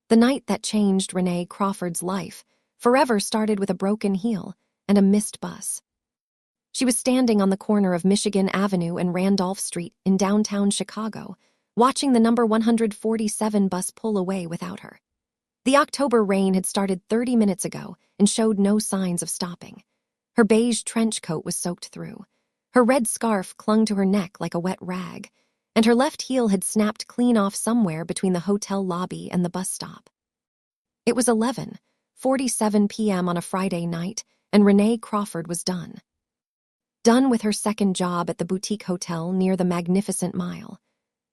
The night that changed Renee Crawford's life forever started with a broken heel and a missed bus. She was standing on the corner of Michigan Avenue and Randolph Street in downtown Chicago, watching the number 147 bus pull away without her. The October rain had started 30 minutes ago and showed no signs of stopping. Her beige trench coat was soaked through. Her red scarf clung to her neck like a wet rag, and her left heel had snapped clean off somewhere between the hotel lobby and the bus stop. It was 11:47 p.m. on a Friday night, and Renee Crawford was done. Done with her second job at the boutique hotel near the Magnificent Mile.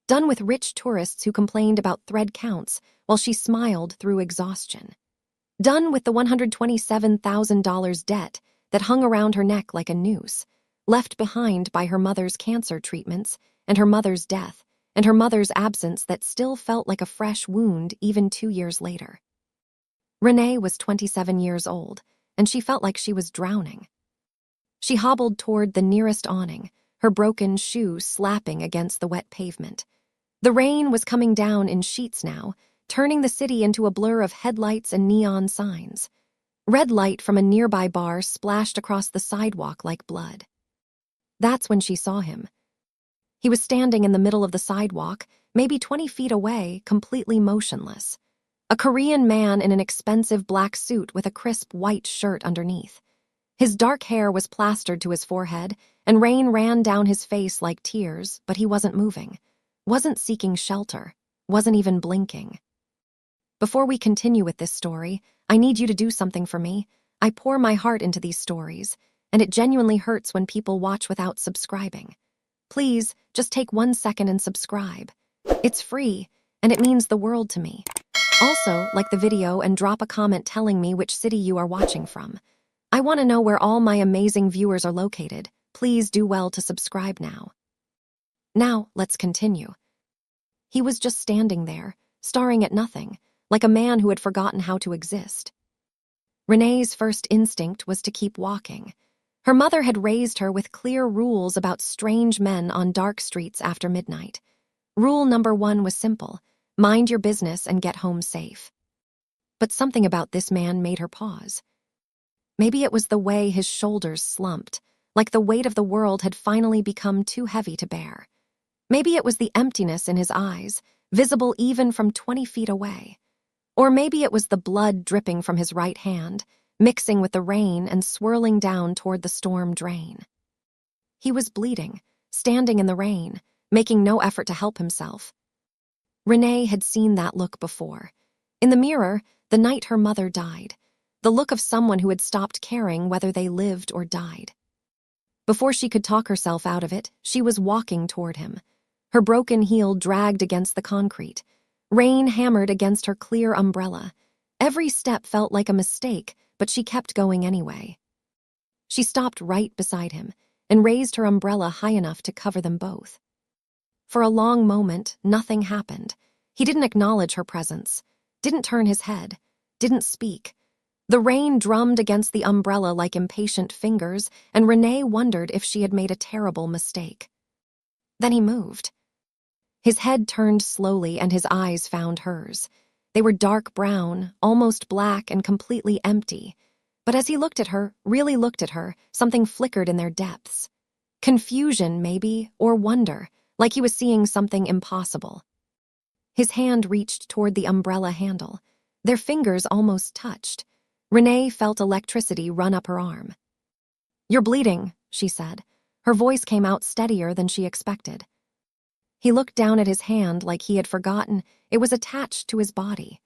Done with rich tourists who complained about thread counts while she smiled through exhaustion. Done with the $127,000 debt that hung around her neck like a noose, left behind by her mother's cancer treatments and her mother's death and her mother's absence that still felt like a fresh wound even 2 years later. Renee was 27 years old, and she felt like she was drowning. She hobbled toward the nearest awning, her broken shoe slapping against the wet pavement. The rain was coming down in sheets now, turning the city into a blur of headlights and neon signs. Red light from a nearby bar splashed across the sidewalk like blood. That's when she saw him. He was standing in the middle of the sidewalk, maybe 20 feet away, completely motionless. A Korean man in an expensive black suit with a crisp white shirt underneath. His dark hair was plastered to his forehead, and rain ran down his face like tears, but he wasn't moving, wasn't seeking shelter, wasn't even blinking. Before we continue with this story, I need you to do something for me. I pour my heart into these stories, and it genuinely hurts when people watch without subscribing. Please, just take 1 second and subscribe. It's free, and it means the world to me. Also, like the video and drop a comment telling me which city you are watching from. I want to know where all my amazing viewers are located. Please do well to subscribe now. Now, let's continue. He was just standing there, staring at nothing, like a man who had forgotten how to exist. Renee's first instinct was to keep walking. Her mother had raised her with clear rules about strange men on dark streets after midnight. Rule number 1 was simple: mind your business and get home safe. But something about this man made her pause. Maybe it was the way his shoulders slumped, like the weight of the world had finally become too heavy to bear. Maybe it was the emptiness in his eyes, visible even from 20 feet away. Or maybe it was the blood dripping from his right hand, mixing with the rain and swirling down toward the storm drain. He was bleeding, standing in the rain, making no effort to help himself. Renee had seen that look before. In the mirror, the night her mother died. The look of someone who had stopped caring whether they lived or died. Before she could talk herself out of it, she was walking toward him. Her broken heel dragged against the concrete. Rain hammered against her clear umbrella. Every step felt like a mistake, but she kept going anyway. She stopped right beside him and raised her umbrella high enough to cover them both. For a long moment, nothing happened. He didn't acknowledge her presence, didn't turn his head, didn't speak. The rain drummed against the umbrella like impatient fingers, and Renee wondered if she had made a terrible mistake. Then he moved. His head turned slowly and his eyes found hers. They were dark brown, almost black and completely empty. But as he looked at her, really looked at her, something flickered in their depths. Confusion, maybe, or wonder, like he was seeing something impossible. His hand reached toward the umbrella handle. Their fingers almost touched. Renee felt electricity run up her arm. "You're bleeding," she said. Her voice came out steadier than she expected. He looked down at his hand like he had forgotten it was attached to his body.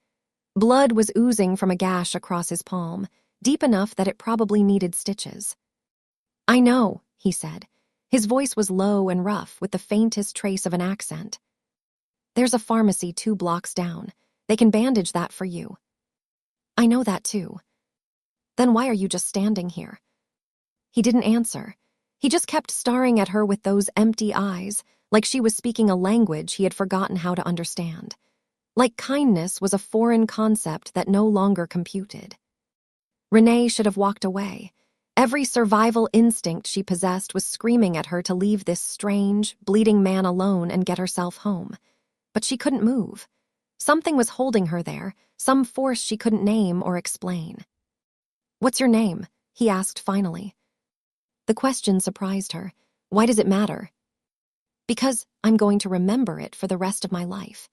Blood was oozing from a gash across his palm, deep enough that it probably needed stitches. "I know," he said. His voice was low and rough with the faintest trace of an accent. "There's a pharmacy 2 blocks down. They can bandage that for you." "I know that too." "Then why are you just standing here?" He didn't answer. He just kept staring at her with those empty eyes, like she was speaking a language he had forgotten how to understand. Like kindness was a foreign concept that no longer computed. Renee should have walked away. Every survival instinct she possessed was screaming at her to leave this strange, bleeding man alone and get herself home. But she couldn't move. Something was holding her there, some force she couldn't name or explain. "What's your name?" he asked finally. The question surprised her. "Why does it matter?" "Because I'm going to remember it for the rest of my life."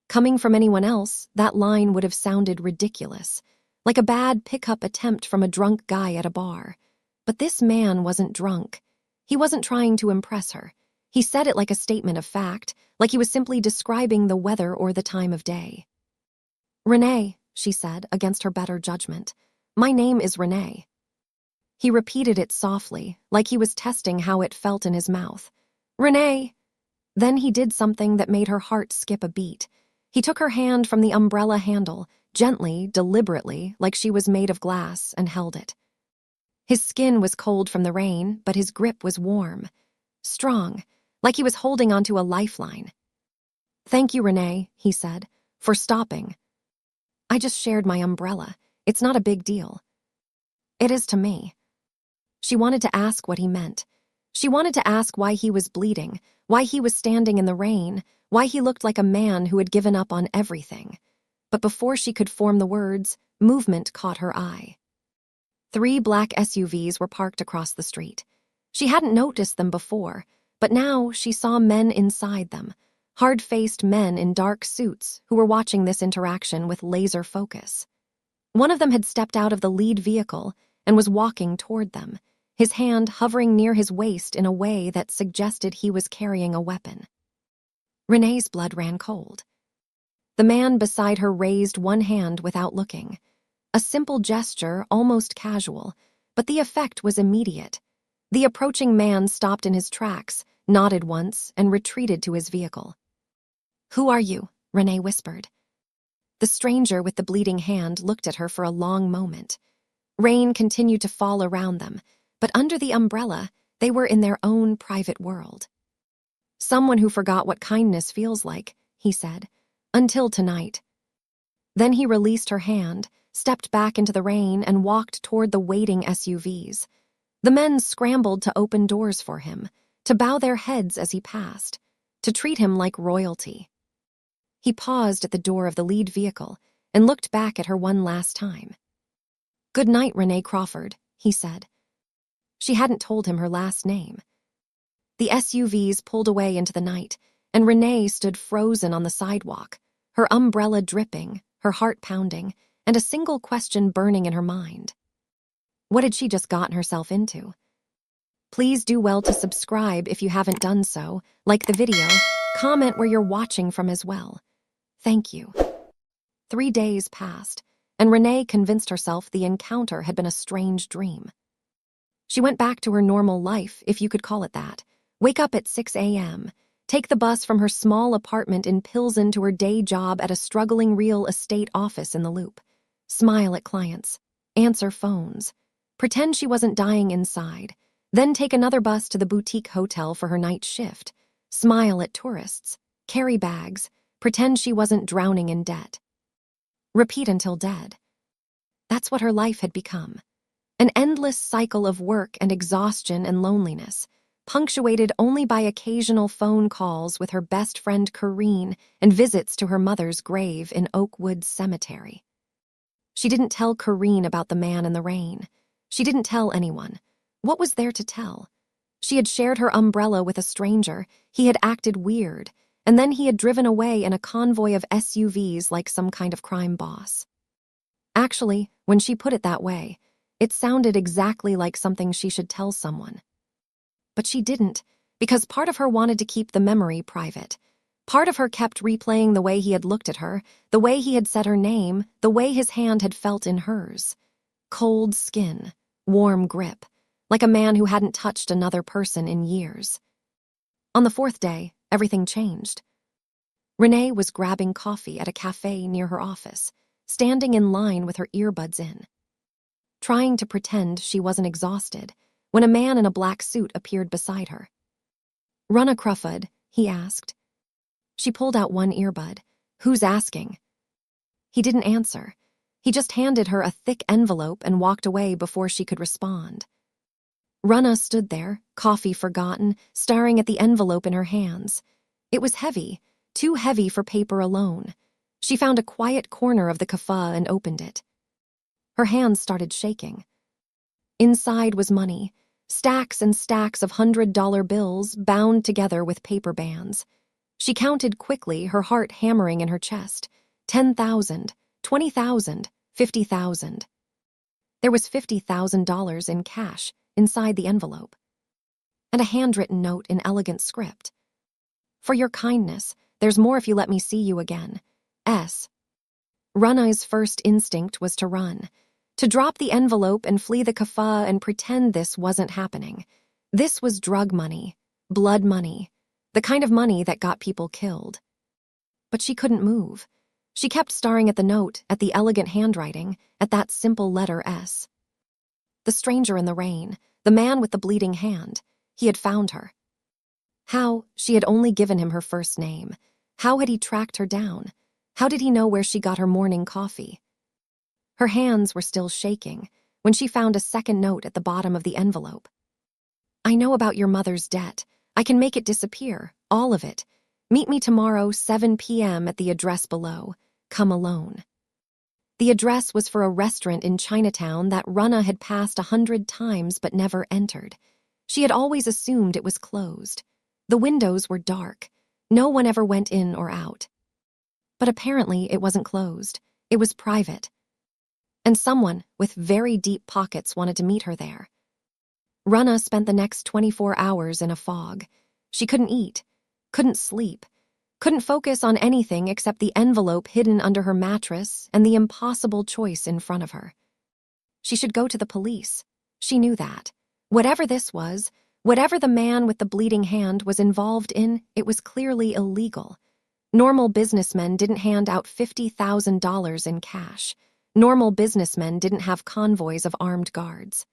Coming from anyone else, that line would have sounded ridiculous, like a bad pickup attempt from a drunk guy at a bar. But this man wasn't drunk. He wasn't trying to impress her. He said it like a statement of fact, like he was simply describing the weather or the time of day. "Renee," she said, against her better judgment. "My name is Renee." He repeated it softly, like he was testing how it felt in his mouth. "Renee!" Then he did something that made her heart skip a beat. He took her hand from the umbrella handle, gently, deliberately, like she was made of glass, and held it. His skin was cold from the rain, but his grip was warm. Strong, like he was holding onto a lifeline. "Thank you, Renee," he said, "for stopping. I just shared my umbrella. It's not a big deal." "It is to me." She wanted to ask what he meant. She wanted to ask why he was bleeding, why he was standing in the rain, why he looked like a man who had given up on everything. But before she could form the words, movement caught her eye. 3 black SUVs were parked across the street. She hadn't noticed them before, but now she saw men inside them, hard-faced men in dark suits who were watching this interaction with laser focus. One of them had stepped out of the lead vehicle and was walking toward them, his hand hovering near his waist in a way that suggested he was carrying a weapon. Renee's blood ran cold. The man beside her raised one hand without looking. A simple gesture, almost casual, but the effect was immediate. The approaching man stopped in his tracks, nodded once, and retreated to his vehicle. "Who are you?" Renee whispered. The stranger with the bleeding hand looked at her for a long moment. Rain continued to fall around them, but under the umbrella, they were in their own private world. "Someone who forgot what kindness feels like," he said. "Until tonight." Then he released her hand, stepped back into the rain, and walked toward the waiting SUVs. The men scrambled to open doors for him, to bow their heads as he passed, to treat him like royalty. He paused at the door of the lead vehicle and looked back at her one last time. "Good night, Renee Crawford," he said. She hadn't told him her last name. The SUVs pulled away into the night, and Renee stood frozen on the sidewalk, her umbrella dripping, her heart pounding, and a single question burning in her mind. What had she just gotten herself into? Please do well to subscribe if you haven't done so, like the video, comment where you're watching from as well. Thank you. 3 days passed, and Renee convinced herself the encounter had been a strange dream. She went back to her normal life, if you could call it that. Wake up at 6 a.m., take the bus from her small apartment in Pilsen to her day job at a struggling real estate office in the Loop. Smile at clients, answer phones, pretend she wasn't dying inside, then take another bus to the boutique hotel for her night shift, smile at tourists, carry bags, pretend she wasn't drowning in debt. Repeat until dead. That's what her life had become. An endless cycle of work and exhaustion and loneliness, punctuated only by occasional phone calls with her best friend Corrine and visits to her mother's grave in Oakwood Cemetery. She didn't tell Corrine about the man in the rain. She didn't tell anyone. What was there to tell? She had shared her umbrella with a stranger, he had acted weird, and then he had driven away in a convoy of SUVs like some kind of crime boss. Actually, when she put it that way, it sounded exactly like something she should tell someone. But she didn't, because part of her wanted to keep the memory private. Part of her kept replaying the way he had looked at her, the way he had said her name, the way his hand had felt in hers. Cold skin, warm grip, like a man who hadn't touched another person in years. On the 4th day, everything changed. Renee was grabbing coffee at a cafe near her office, standing in line with her earbuds in, trying to pretend she wasn't exhausted, when a man in a black suit appeared beside her. "Run a Crawford," he asked. She pulled out one earbud. "Who's asking?" He didn't answer. He just handed her a thick envelope and walked away before she could respond. Rana stood there, coffee forgotten, staring at the envelope in her hands. It was heavy, too heavy for paper alone. She found a quiet corner of the cafe and opened it. Her hands started shaking. Inside was money, stacks and stacks of $100 bills bound together with paper bands. She counted quickly, her heart hammering in her chest. 10,000, 20,000, 50,000. There was $50,000 in cash inside the envelope, and a handwritten note in elegant script. For your kindness, there's more if you let me see you again. S. Runa's first instinct was to run, to drop the envelope and flee the cafe and pretend this wasn't happening. This was drug money, blood money, the kind of money that got people killed. But she couldn't move. She kept staring at the note, at the elegant handwriting, at that simple letter S. The stranger in the rain, the man with the bleeding hand, he had found her. How? She had only given him her first name. How had he tracked her down? How did he know where she got her morning coffee? Her hands were still shaking when she found a second note at the bottom of the envelope. I know about your mother's debt. I can make it disappear, all of it. Meet me tomorrow, 7 p.m. at the address below. Come alone. The address was for a restaurant in Chinatown that Rana had passed 100 times but never entered. She had always assumed it was closed. The windows were dark. No one ever went in or out. But apparently it wasn't closed. It was private. And someone with very deep pockets wanted to meet her there. Rana spent the next 24 hours in a fog. She couldn't eat, couldn't sleep, couldn't focus on anything except the envelope hidden under her mattress and the impossible choice in front of her. She should go to the police. She knew that. Whatever this was, whatever the man with the bleeding hand was involved in, it was clearly illegal. Normal businessmen didn't hand out $50,000 in cash. Normal businessmen didn't have convoys of armed guards.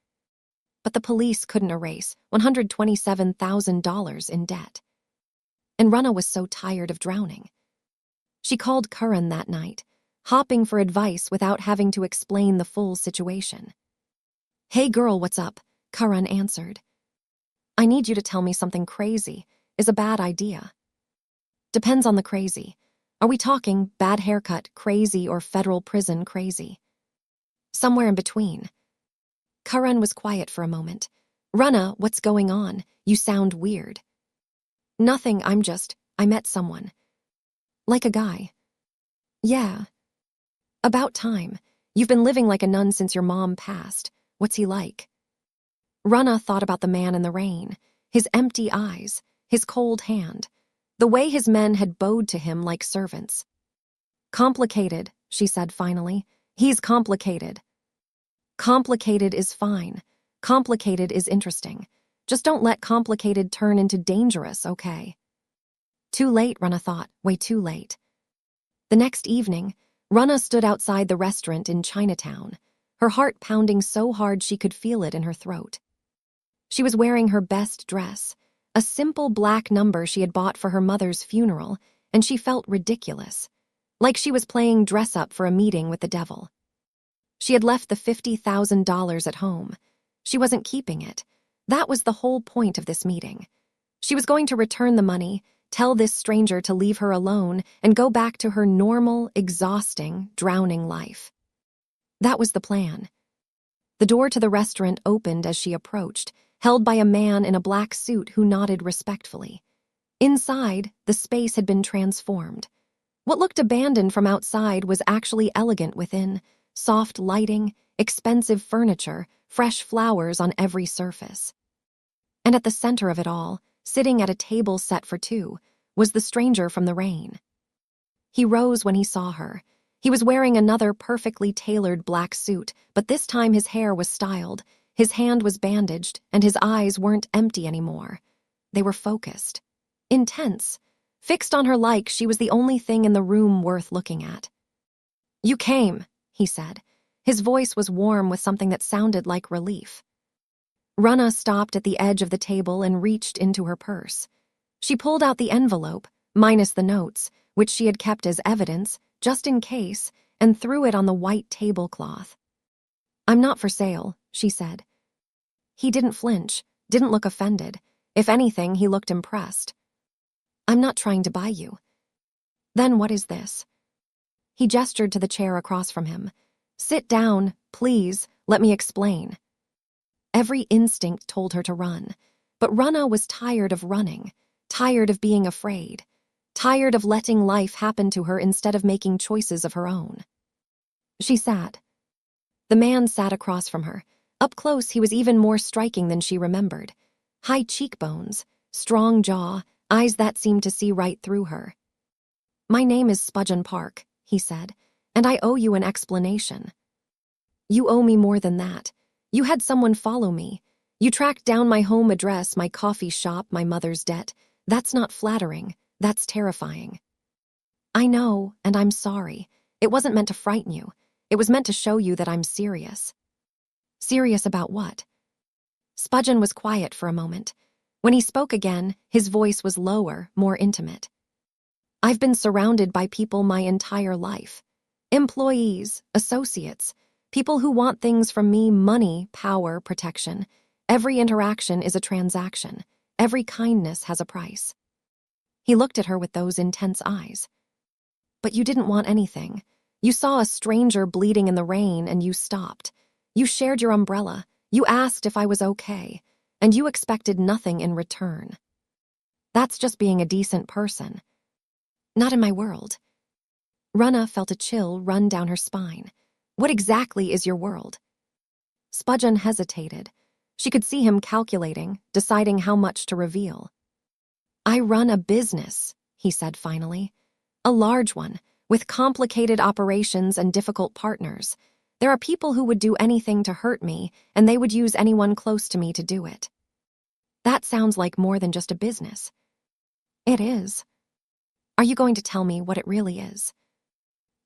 But the police couldn't erase $127,000 in debt. And Rana was so tired of drowning. She called Karan that night, hopping for advice without having to explain the full situation. Hey girl, what's up? Karan answered. I need you to tell me something crazy is a bad idea. Depends on the crazy. Are we talking bad haircut crazy or federal prison crazy? Somewhere in between. Karan was quiet for a moment. Rana, what's going on? You sound weird. Nothing, I met someone. Like a guy. Yeah. About time. You've been living like a nun since your mom passed. What's he like? Rana thought about the man in the rain, his empty eyes, his cold hand, the way his men had bowed to him like servants. Complicated, she said finally. He's complicated. Complicated is fine. Complicated is interesting. Just don't let complicated turn into dangerous, okay? Too late, Rana thought. Way too late. The next evening, Rana stood outside the restaurant in Chinatown, her heart pounding so hard she could feel it in her throat. She was wearing her best dress, a simple black number she had bought for her mother's funeral, and she felt ridiculous, like she was playing dress-up for a meeting with the devil. She had left the $50,000 at home. She wasn't keeping it. That was the whole point of this meeting. She was going to return the money, tell this stranger to leave her alone, and go back to her normal, exhausting, drowning life. That was the plan. The door to the restaurant opened as she approached, held by a man in a black suit who nodded respectfully. Inside, the space had been transformed. What looked abandoned from outside was actually elegant within. Soft lighting, expensive furniture, fresh flowers on every surface. And at the center of it all, sitting at a table set for two, was the stranger from the rain. He rose when he saw her. He was wearing another perfectly tailored black suit, but this time his hair was styled, his hand was bandaged, and his eyes weren't empty anymore. They were focused, intense, fixed on her like she was the only thing in the room worth looking at. You came, he said. His voice was warm with something that sounded like relief. Rana stopped at the edge of the table and reached into her purse. She pulled out the envelope, minus the notes, which she had kept as evidence, just in case, and threw it on the white tablecloth. I'm not for sale, she said. He didn't flinch, didn't look offended. If anything, he looked impressed. I'm not trying to buy you. Then what is this? He gestured to the chair across from him. "Sit down, please, let me explain." Every instinct told her to run. But Rana was tired of running, tired of being afraid, tired of letting life happen to her instead of making choices of her own. She sat. The man sat across from her. Up close, he was even more striking than she remembered. High cheekbones, strong jaw, eyes that seemed to see right through her. "My name is Spudgen Park," he said, "and I owe you an explanation." "You owe me more than that. You had someone follow me. You tracked down my home address, my coffee shop, my mother's debt. That's not flattering. That's terrifying." "I know, and I'm sorry. It wasn't meant to frighten you. It was meant to show you that I'm serious." "Serious about what?" Spudgen was quiet for a moment. When he spoke again, his voice was lower, more intimate. "I've been surrounded by people my entire life. Employees, associates, people who want things from me: money, power, protection. Every interaction is a transaction. Every kindness has a price." He looked at her with those intense eyes. "But you didn't want anything. You saw a stranger bleeding in the rain and you stopped. You shared your umbrella. You asked if I was okay. And you expected nothing in return. That's just being a decent person." "Not in my world." Rana felt a chill run down her spine. "What exactly is your world?" Spudgen hesitated. She could see him calculating, deciding how much to reveal. "I run a business," he said finally. "A large one, with complicated operations and difficult partners. There are people who would do anything to hurt me, and they would use anyone close to me to do it." "That sounds like more than just a business." "It is." "Are you going to tell me what it really is?"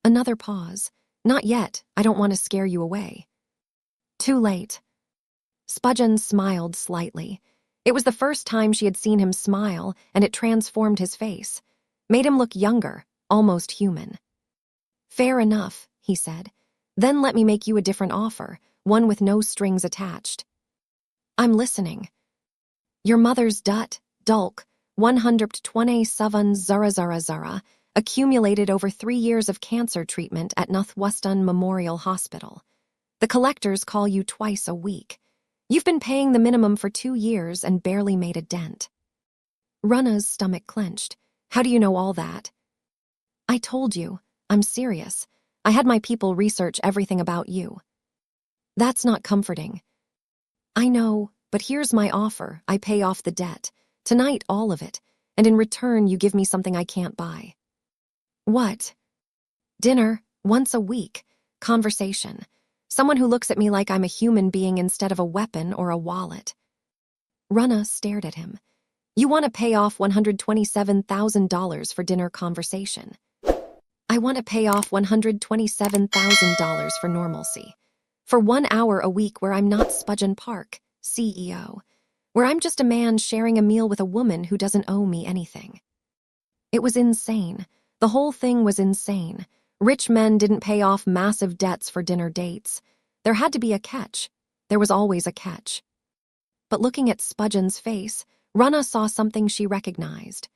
Another pause. "Not yet. I don't want to scare you away." "Too late." Spudgen smiled slightly. It was the first time she had seen him smile, and it transformed his face, made him look younger, almost human. "Fair enough," he said. "Then let me make you a different offer, one with no strings attached." "I'm listening." "Your mother's dulk, 127 zara, accumulated over 3 years of cancer treatment at Northwestern Memorial Hospital. The collectors call you twice a week. You've been paying the minimum for 2 years and barely made a dent." Runa's stomach clenched. "How do you know all that?" "I told you. I'm serious. I had my people research everything about you." "That's not comforting." "I know, but here's my offer. I pay off the debt. Tonight, all of it. And in return, you give me something I can't buy." "What?" "Dinner, once a week. Conversation. Someone who looks at me like I'm a human being instead of a weapon or a wallet." Rana stared at him. "You want to pay off $127,000 for dinner conversation." "I want to pay off $127,000 for normalcy. For 1 hour a week where I'm not Spudgen Park, CEO. Where I'm just a man sharing a meal with a woman who doesn't owe me anything." It was insane. The whole thing was insane. Rich men didn't pay off massive debts for dinner dates. There had to be a catch. There was always a catch. But looking at Spudgen's face, Rana saw something she recognized.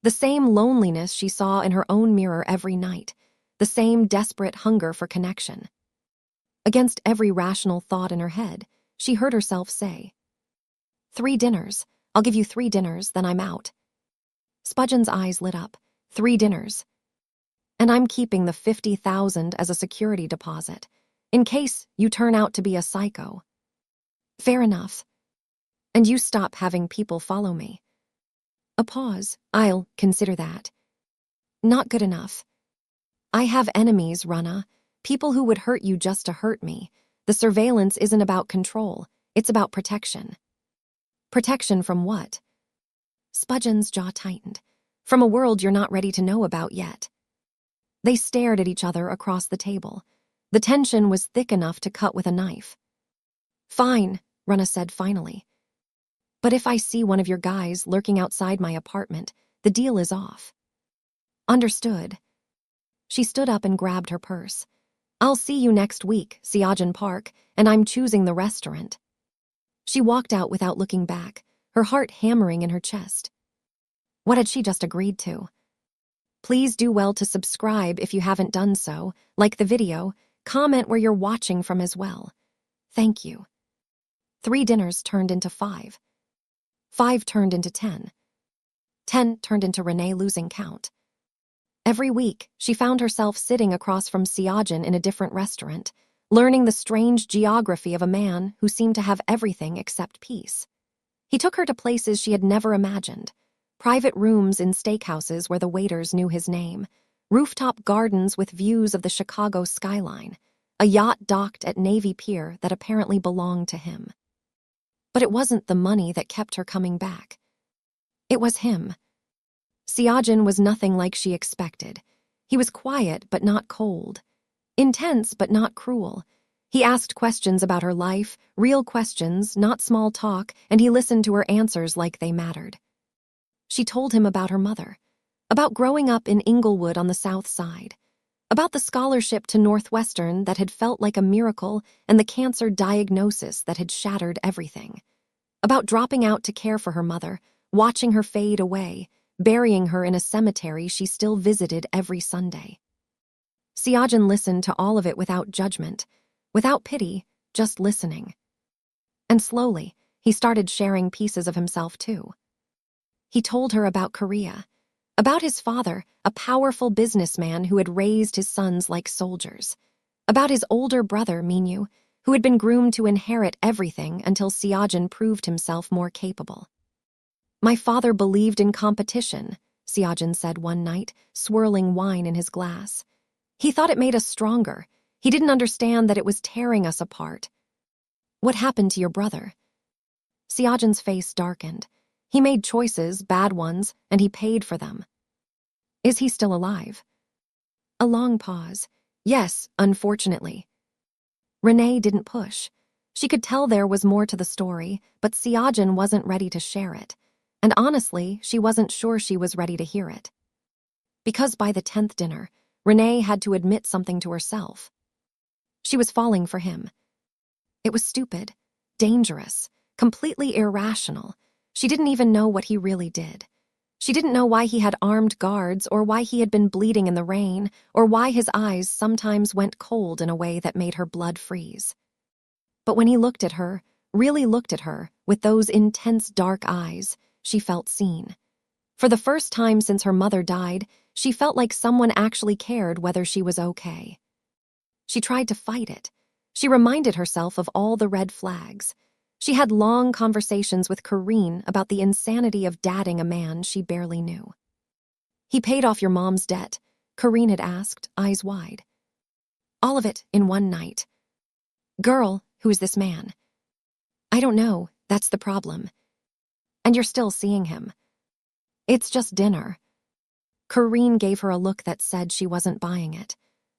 The same loneliness she saw in her own mirror every night. The same desperate hunger for connection. Against every rational thought in her head, she heard herself say, "3 dinners. I'll give you 3 dinners, then I'm out." Spudgen's eyes lit up. 3 dinners. "And I'm keeping the 50,000 as a security deposit, in case you turn out to be a psycho." "Fair enough." "And you stop having people follow me." A pause. "I'll consider that." "Not good enough." "I have enemies, Rana. People who would hurt you just to hurt me. The surveillance isn't about control. It's about protection." "Protection from what?" Spudgen's jaw tightened. "From a world you're not ready to know about yet." They stared at each other across the table. The tension was thick enough to cut with a knife. "Fine," Rana said finally. "But if I see one of your guys lurking outside my apartment, the deal is off." "Understood." She stood up and grabbed her purse. "I'll see you next week, Siajan Park, and I'm choosing the restaurant." She walked out without looking back, her heart hammering in her chest. What had she just agreed to? Please do well to subscribe if you haven't done so, like the video, comment where you're watching from as well. Thank you. 3 dinners turned into 5. 5 turned into 10. 10 turned into Renee losing count. Every week, she found herself sitting across from Siajin in a different restaurant, learning the strange geography of a man who seemed to have everything except peace. He took her to places she had never imagined. Private rooms in steakhouses where the waiters knew his name, rooftop gardens with views of the Chicago skyline, a yacht docked at Navy Pier that apparently belonged to him. But it wasn't the money that kept her coming back. It was him. Siajin was nothing like she expected. He was quiet but not cold. Intense but not cruel. He asked questions about her life, real questions, not small talk, and he listened to her answers like they mattered. She told him about her mother, about growing up in Inglewood on the South Side, about the scholarship to Northwestern that had felt like a miracle and the cancer diagnosis that had shattered everything, about dropping out to care for her mother, watching her fade away, burying her in a cemetery she still visited every Sunday. Siajin listened to all of it without judgment, without pity, just listening. And slowly, he started sharing pieces of himself too. He told her about Korea, about his father, a powerful businessman who had raised his sons like soldiers, about his older brother, Minyu, who had been groomed to inherit everything until Siajin proved himself more capable. My father believed in competition, Siajin said one night, swirling wine in his glass. He thought it made us stronger. He didn't understand that it was tearing us apart. What happened to your brother? Siajin's face darkened. He made choices, bad ones, and he paid for them. Is he still alive? A long pause. Yes, unfortunately. Renee didn't push. She could tell there was more to the story, but Siajin wasn't ready to share it. And honestly, she wasn't sure she was ready to hear it. Because by the 10th dinner, Renee had to admit something to herself. She was falling for him. It was stupid, dangerous, completely irrational. She didn't even know what he really did. She didn't know why he had armed guards or why he had been bleeding in the rain or why his eyes sometimes went cold in a way that made her blood freeze. But when he looked at her, really looked at her, with those intense dark eyes, she felt seen. For the first time since her mother died, she felt like someone actually cared whether she was okay. She tried to fight it. She reminded herself of all the red flags. She had long conversations with Karine about the insanity of dating a man she barely knew. He paid off your mom's debt, Karine had asked, eyes wide. All of it in one night. Girl, who is this man? I don't know, that's the problem. And you're still seeing him. It's just dinner. Karine gave her a look that said she wasn't buying it.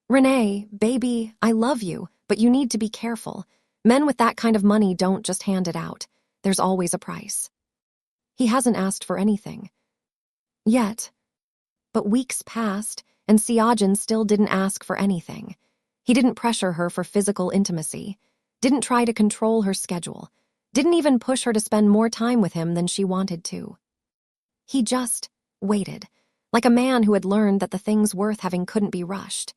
Renee, baby, I love you, but you need to be careful. Men with that kind of money don't just hand it out. There's always a price. He hasn't asked for anything. Yet. But weeks passed, and Siajin still didn't ask for anything. He didn't pressure her for physical intimacy, didn't try to control her schedule, didn't even push her to spend more time with him than she wanted to. He just waited, like a man who had learned that the things worth having couldn't be rushed.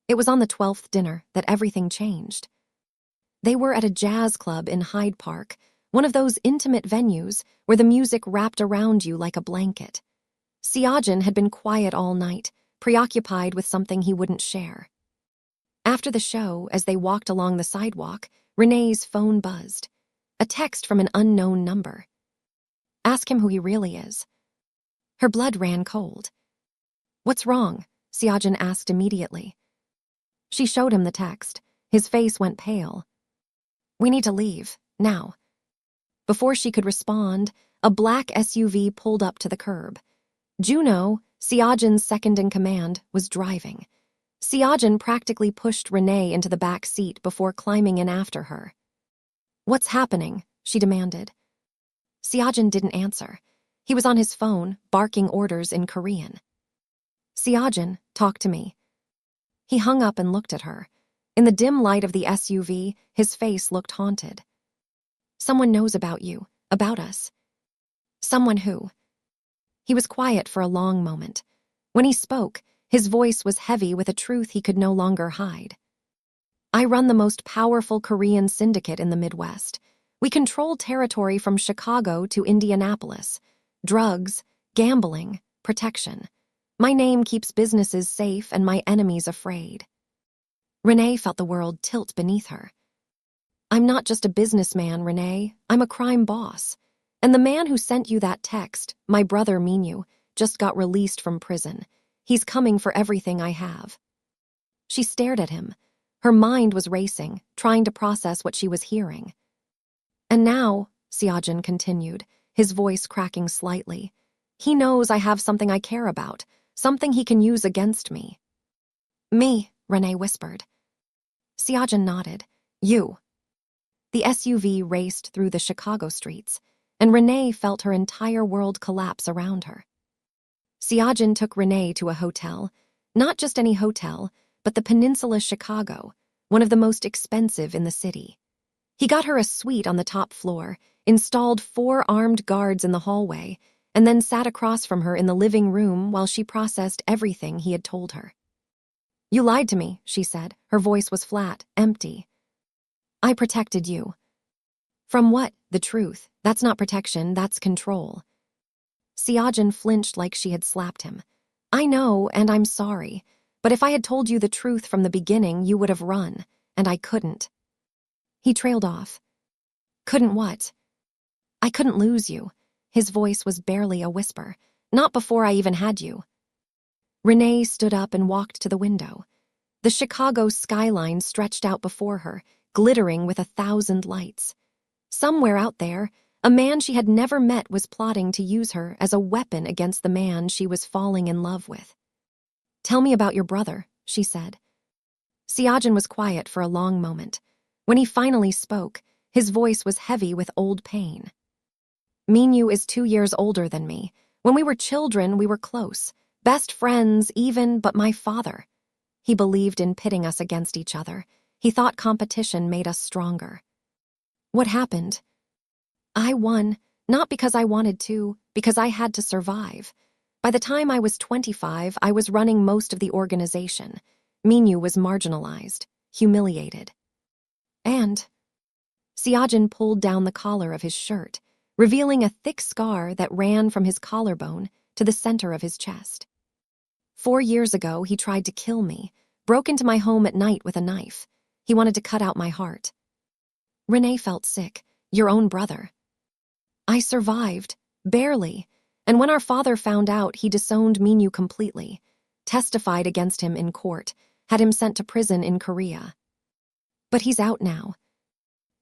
It was on the 12th dinner that everything changed. They were at a jazz club in Hyde Park, one of those intimate venues where the music wrapped around you like a blanket. Siajin had been quiet all night, preoccupied with something he wouldn't share. After the show, as they walked along the sidewalk, Renee's phone buzzed. A text from an unknown number. Ask him who he really is. Her blood ran cold. What's wrong? Siajin asked immediately. She showed him the text. His face went pale. We need to leave, now. Before she could respond, a black SUV pulled up to the curb. Juno, Siajin's second-in-command, was driving. Siajin practically pushed Renee into the back seat before climbing in after her. What's happening? She demanded. Siajin didn't answer. He was on his phone, barking orders in Korean. Siajin, talk to me. He hung up and looked at her. In the dim light of the SUV, his face looked haunted. Someone knows about you, about us. Someone who? He was quiet for a long moment. When he spoke, his voice was heavy with a truth he could no longer hide. I run the most powerful Korean syndicate in the Midwest. We control territory from Chicago to Indianapolis. Drugs, gambling, protection. My name keeps businesses safe and my enemies afraid. Renee felt the world tilt beneath her. I'm not just a businessman, Renee. I'm a crime boss. And the man who sent you that text, my brother Minyu, just got released from prison. He's coming for everything I have. She stared at him. Her mind was racing, trying to process what she was hearing. And now, Seojin continued, his voice cracking slightly, he knows I have something I care about, something he can use against me. Me, Renee whispered. Seojin nodded. You. The SUV raced through the Chicago streets, and Renee felt her entire world collapse around her. Seojin took Renee to a hotel, not just any hotel, but the Peninsula Chicago, one of the most expensive in the city. He got her a suite on the top floor, installed 4 armed guards in the hallway, and then sat across from her in the living room while she processed everything he had told her. You lied to me, she said. Her voice was flat, empty. I protected you. From what? The truth. That's not protection, that's control. Seojin flinched like she had slapped him. I know, and I'm sorry. But if I had told you the truth from the beginning, you would have run, and I couldn't. He trailed off. Couldn't what? I couldn't lose you. His voice was barely a whisper. Not before I even had you. Renee stood up and walked to the window. The Chicago skyline stretched out before her, glittering with 1,000 lights. Somewhere out there, a man she had never met was plotting to use her as a weapon against the man she was falling in love with. Tell me about your brother, she said. Seojin was quiet for a long moment. When he finally spoke, his voice was heavy with old pain. Minyu is 2 years older than me. When we were children, we were close. Best friends, even, but my father. He believed in pitting us against each other. He thought competition made us stronger. What happened? I won, not because I wanted to, because I had to survive. By the time I was 25, I was running most of the organization. Minyu was marginalized, humiliated. And Seojin pulled down the collar of his shirt, revealing a thick scar that ran from his collarbone to the center of his chest. 4 years ago, he tried to kill me, broke into my home at night with a knife. He wanted to cut out my heart. Renee felt sick. Your own brother. I survived, barely, and when our father found out, he disowned Minyu completely, testified against him in court, had him sent to prison in Korea. But he's out now.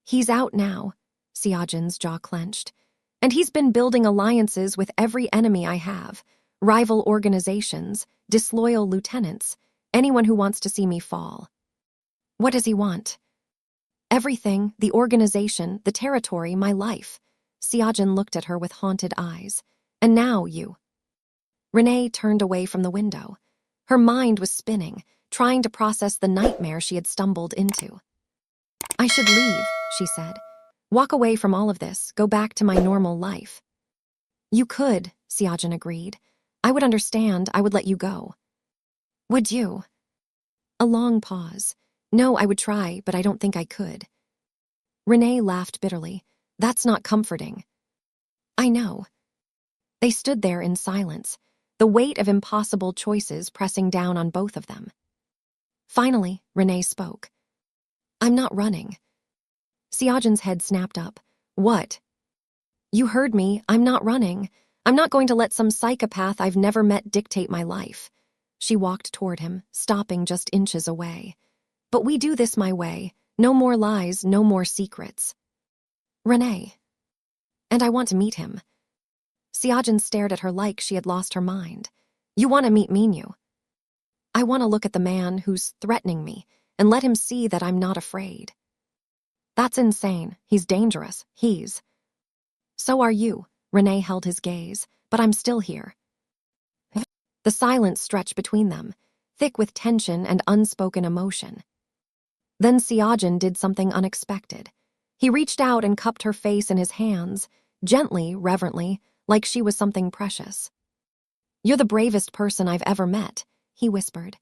He's out now, Seojin's jaw clenched. And he's been building alliances with every enemy I have, rival organizations, disloyal lieutenants, anyone who wants to see me fall. What does he want? Everything, the organization, the territory, my life. Seojin looked at her with haunted eyes. And now you. Renee turned away from the window. Her mind was spinning, trying to process the nightmare she had stumbled into. I should leave, she said. Walk away from all of this, go back to my normal life. You could, Seojin agreed. I would understand, I would let you go. Would you? A long pause. No, I would try, but I don't think I could. Renee laughed bitterly. That's not comforting. I know. They stood there in silence, the weight of impossible choices pressing down on both of them. Finally, Renee spoke. I'm not running. Seojin's head snapped up. What? You heard me. I'm not running. I'm not going to let some psychopath I've never met dictate my life. She walked toward him, stopping just inches away. But we do this my way. No more lies, no more secrets. Renee. And I want to meet him. Seojin stared at her like she had lost her mind. You want to meet Minyu? I want to look at the man who's threatening me and let him see that I'm not afraid. That's insane. He's dangerous. So are you. Renee held his gaze, but I'm still here. The silence stretched between them, thick with tension and unspoken emotion. Then Seojin did something unexpected. He reached out and cupped her face in his hands, gently, reverently, like she was something precious. "You're the bravest person I've ever met," he whispered.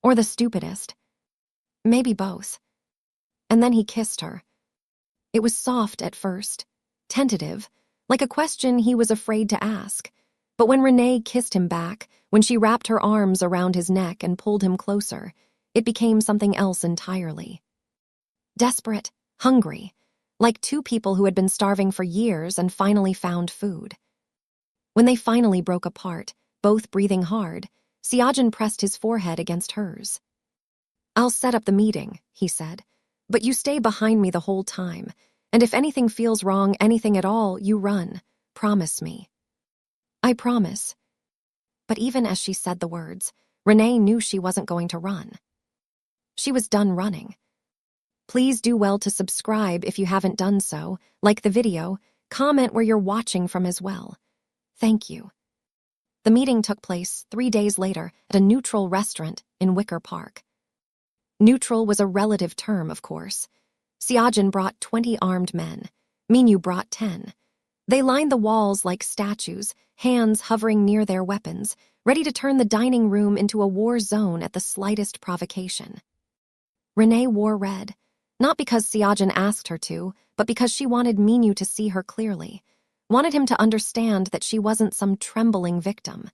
"Or the stupidest. Maybe both." And then he kissed her. It was soft at first, tentative, like a question he was afraid to ask. But when Renee kissed him back, when she wrapped her arms around his neck and pulled him closer, it became something else entirely. Desperate, hungry, like two people who had been starving for years and finally found food. When they finally broke apart, both breathing hard, Siajan pressed his forehead against hers. "I'll set up the meeting," he said, "but you stay behind me the whole time, and if anything feels wrong, anything at all, you run. Promise me." "I promise." But even as she said the words, Renee knew she wasn't going to run. She was done running. Please do well to subscribe if you haven't done so, like the video, comment where you're watching from as well. Thank you. The meeting took place 3 days later at a neutral restaurant in Wicker Park. Neutral was a relative term, of course. Siajan brought 20 armed men. Minyu brought 10. They lined the walls like statues, hands hovering near their weapons, ready to turn the dining room into a war zone at the slightest provocation. Renee wore red, not because Siajan asked her to, but because she wanted Minyu to see her clearly, wanted him to understand that she wasn't some trembling victim.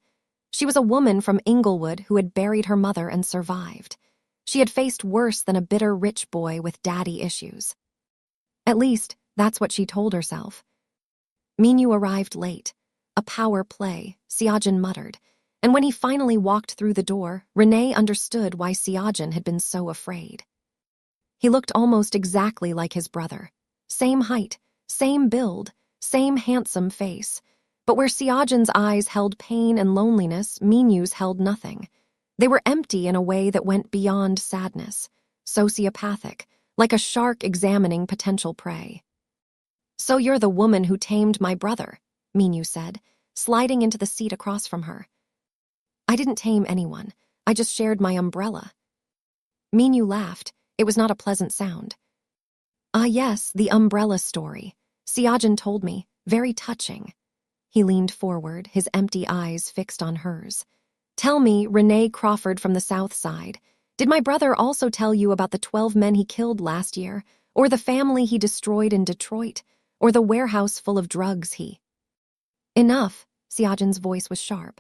She was a woman from Inglewood who had buried her mother and survived. She had faced worse than a bitter rich boy with daddy issues. At least, that's what she told herself. Minyu arrived late. A power play, Siajan muttered, and when he finally walked through the door, Renee understood why Siajan had been so afraid. He looked almost exactly like his brother. Same height, same build, same handsome face. But where Siajan's eyes held pain and loneliness, Minyu's held nothing. They were empty in a way that went beyond sadness, sociopathic, like a shark examining potential prey. "So you're the woman who tamed my brother," Minyu said, sliding into the seat across from her. "I didn't tame anyone. I just shared my umbrella." Minyu laughed. It was not a pleasant sound. "Ah yes, the umbrella story. Siajan told me. Very touching." He leaned forward, his empty eyes fixed on hers. "Tell me, Renee Crawford from the South Side, did my brother also tell you about the 12 men he killed last year, or the family he destroyed in Detroit, or the warehouse full of drugs he—" "Enough," Siajan's voice was sharp.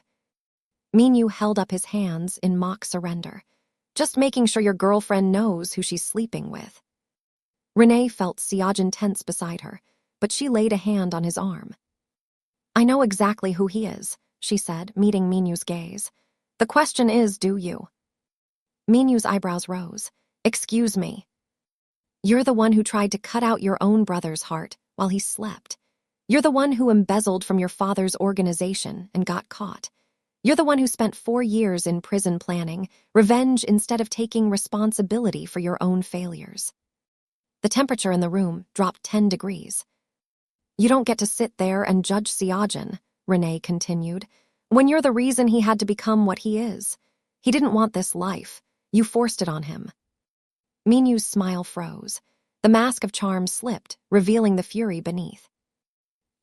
Minyu held up his hands in mock surrender. "Just making sure your girlfriend knows who she's sleeping with." Renee felt Siajan tense beside her, but she laid a hand on his arm. "I know exactly who he is," she said, meeting Minyu's gaze. "The question is, do you?" Minyu's eyebrows rose. "Excuse me." "You're the one who tried to cut out your own brother's heart while he slept. You're the one who embezzled from your father's organization and got caught. You're the one who spent 4 years in prison planning revenge instead of taking responsibility for your own failures." The temperature in the room dropped 10 degrees. "You don't get to sit there and judge Siajan," Renee continued, "when you're the reason he had to become what he is. He didn't want this life. You forced it on him." Minyu's smile froze. The mask of charm slipped, revealing the fury beneath.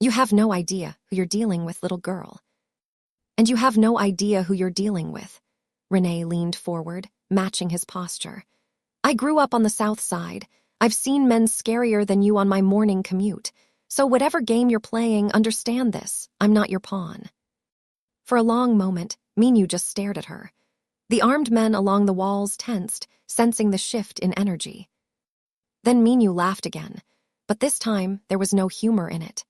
"You have no idea who you're dealing with, little girl." "And you have no idea who you're dealing with." Renee leaned forward, matching his posture. "I grew up on the South Side. I've seen men scarier than you on my morning commute. So whatever game you're playing, understand this. I'm not your pawn." For a long moment, Minyu just stared at her. The armed men along the walls tensed, sensing the shift in energy. Then Minyu laughed again, but this time there was no humor in it.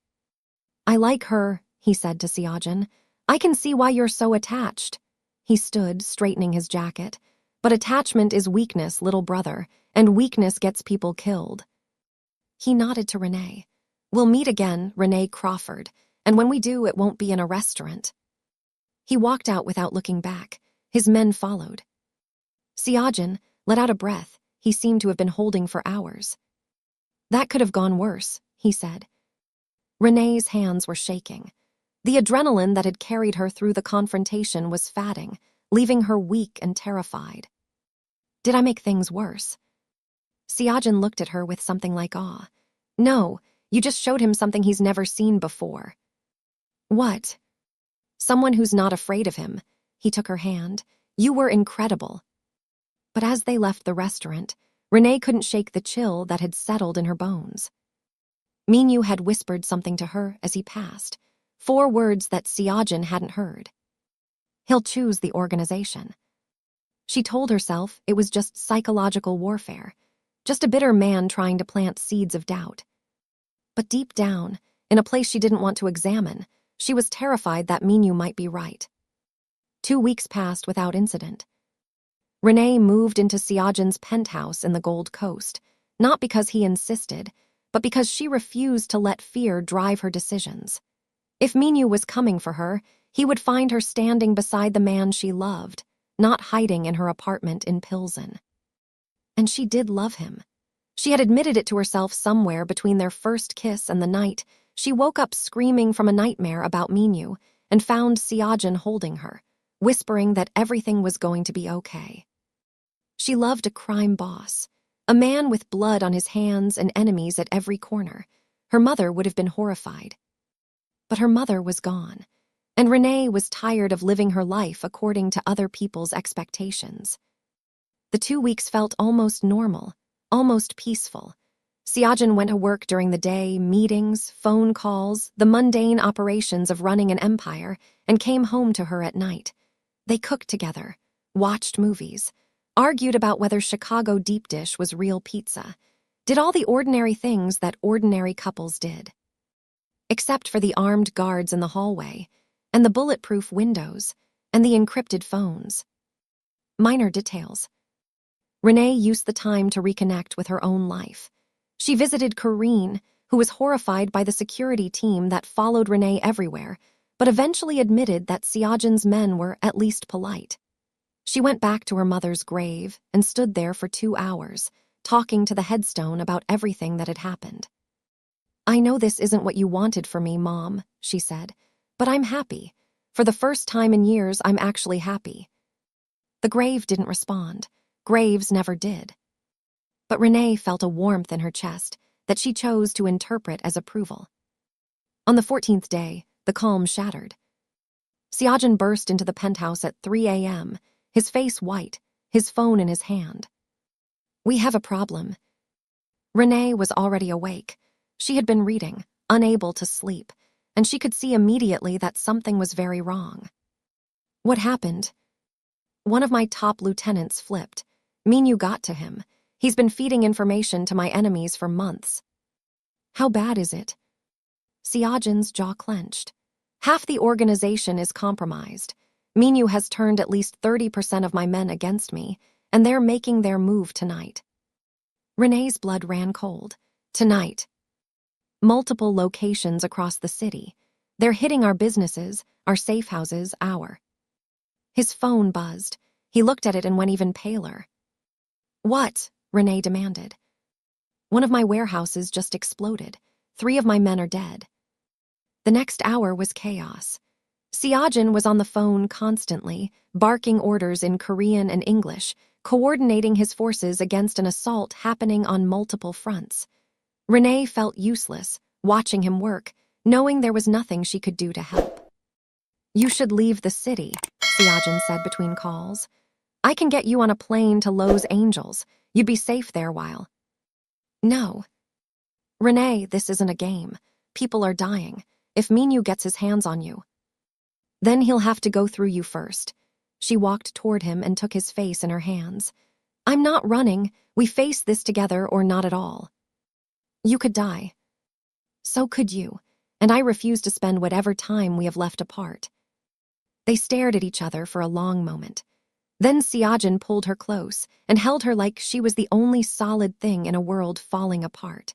"I like her," he said to Siajan. "I can see why you're so attached." He stood, straightening his jacket. "But attachment is weakness, little brother, and weakness gets people killed." He nodded to Renee. "We'll meet again, Renee Crawford, and when we do, it won't be in a restaurant." He walked out without looking back. His men followed. Siajan let out a breath he seemed to have been holding for hours. "That could have gone worse," he said. Renee's hands were shaking. The adrenaline that had carried her through the confrontation was fading, leaving her weak and terrified. "Did I make things worse?" Siajan looked at her with something like awe. "No, you just showed him something he's never seen before." "What?" Someone who's not afraid of him. He took her hand. You were incredible. But as they left the restaurant, Renee couldn't shake the chill that had settled in her bones. Minyu had whispered something to her as he passed, 4 words that Siajin hadn't heard. He'll choose the organization. She told herself it was just psychological warfare, just a bitter man trying to plant seeds of doubt. But deep down, in a place she didn't want to examine, she was terrified that Minyu might be right. 2 weeks passed without incident. Renee moved into Siajin's penthouse in the Gold Coast, not because he insisted, but because she refused to let fear drive her decisions. If Minyu was coming for her, he would find her standing beside the man she loved, not hiding in her apartment in Pilsen. And she did love him. She had admitted it to herself somewhere between their first kiss and the night she woke up screaming from a nightmare about Minyu and found Siajin holding her, whispering that everything was going to be okay. She loved a crime boss, a man with blood on his hands and enemies at every corner. Her mother would have been horrified. But her mother was gone, and Renee was tired of living her life according to other people's expectations. The 2 weeks felt almost normal, almost peaceful. Siajin went to work during the day, meetings, phone calls, the mundane operations of running an empire, and came home to her at night. They cooked together, watched movies, argued about whether Chicago deep dish was real pizza, did all the ordinary things that ordinary couples did. Except for the armed guards in the hallway, and the bulletproof windows, and the encrypted phones. Minor details. Renee used the time to reconnect with her own life. She visited Corinne, who was horrified by the security team that followed Renee everywhere, but eventually admitted that Siajin's men were at least polite. She went back to her mother's grave and stood there for 2 hours, talking to the headstone about everything that had happened. "I know this isn't what you wanted for me, Mom," she said, "but I'm happy. For the first time in years, I'm actually happy." The grave didn't respond. Graves never did. But Renee felt a warmth in her chest that she chose to interpret as approval. On the 14th day, the calm shattered. Siajin burst into the penthouse at 3 a.m., his face white, his phone in his hand. "We have a problem." Renee was already awake. She had been reading, unable to sleep, and she could see immediately that something was very wrong. "What happened?" "One of my top lieutenants flipped. Minyu got to him. He's been feeding information to my enemies for months." "How bad is it?" Siajin's jaw clenched. "Half the organization is compromised. Minyu has turned at least 30% of my men against me, and they're making their move tonight." Renee's blood ran cold. "Tonight." "Multiple locations across the city. They're hitting our businesses, our safe houses, His phone buzzed. He looked at it and went even paler. "What?" Renee demanded. "One of my warehouses just exploded. 3 of my men are dead." The next hour was chaos. Siajin was on the phone constantly, barking orders in Korean and English, coordinating his forces against an assault happening on multiple fronts. Renee felt useless, watching him work, knowing there was nothing she could do to help. "You should leave the city," Siajin said between calls. "I can get you on a plane to Los Angeles. You'd be safe there while." "No." "Renee, this isn't a game. People are dying. If Minyu gets his hands on you, then he'll have to go through you first." She walked toward him and took his face in her hands. "I'm not running. We face this together or not at all. You could die. So could you, and I refuse to spend whatever time we have left apart." They stared at each other for a long moment. Then Siajin pulled her close and held her like she was the only solid thing in a world falling apart.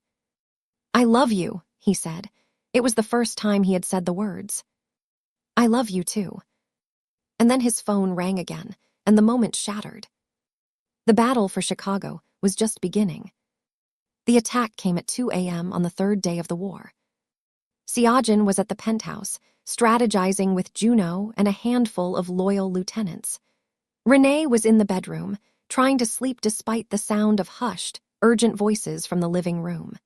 "I love you," he said. It was the first time he had said the words. "I love you too." And then his phone rang again, and the moment shattered. The battle for Chicago was just beginning. The attack came at 2 a.m. on the 3rd day of the war. Siajin was at the penthouse, strategizing with Juno and a handful of loyal lieutenants. Renee was in the bedroom, trying to sleep despite the sound of hushed, urgent voices from the living room.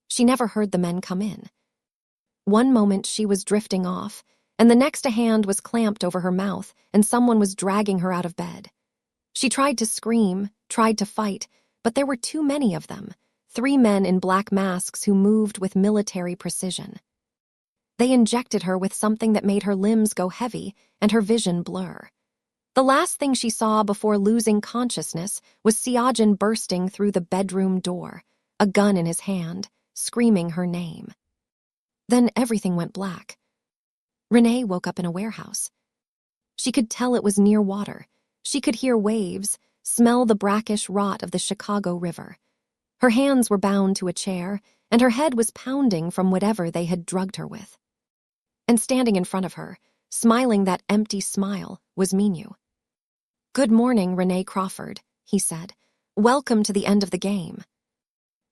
She never heard the men come in. One moment she was drifting off, and the next a hand was clamped over her mouth and someone was dragging her out of bed. She tried to scream, tried to fight, but there were too many of them, 3 men in black masks who moved with military precision. They injected her with something that made her limbs go heavy and her vision blur. The last thing she saw before losing consciousness was Siajin bursting through the bedroom door, a gun in his hand, screaming her name. Then everything went black. Renee woke up in a warehouse. She could tell it was near water. She could hear waves, smell the brackish rot of the Chicago River. Her hands were bound to a chair, and her head was pounding from whatever they had drugged her with. And standing in front of her, smiling that empty smile, was Minu. "Good morning, Renee Crawford," he said. "Welcome to the end of the game."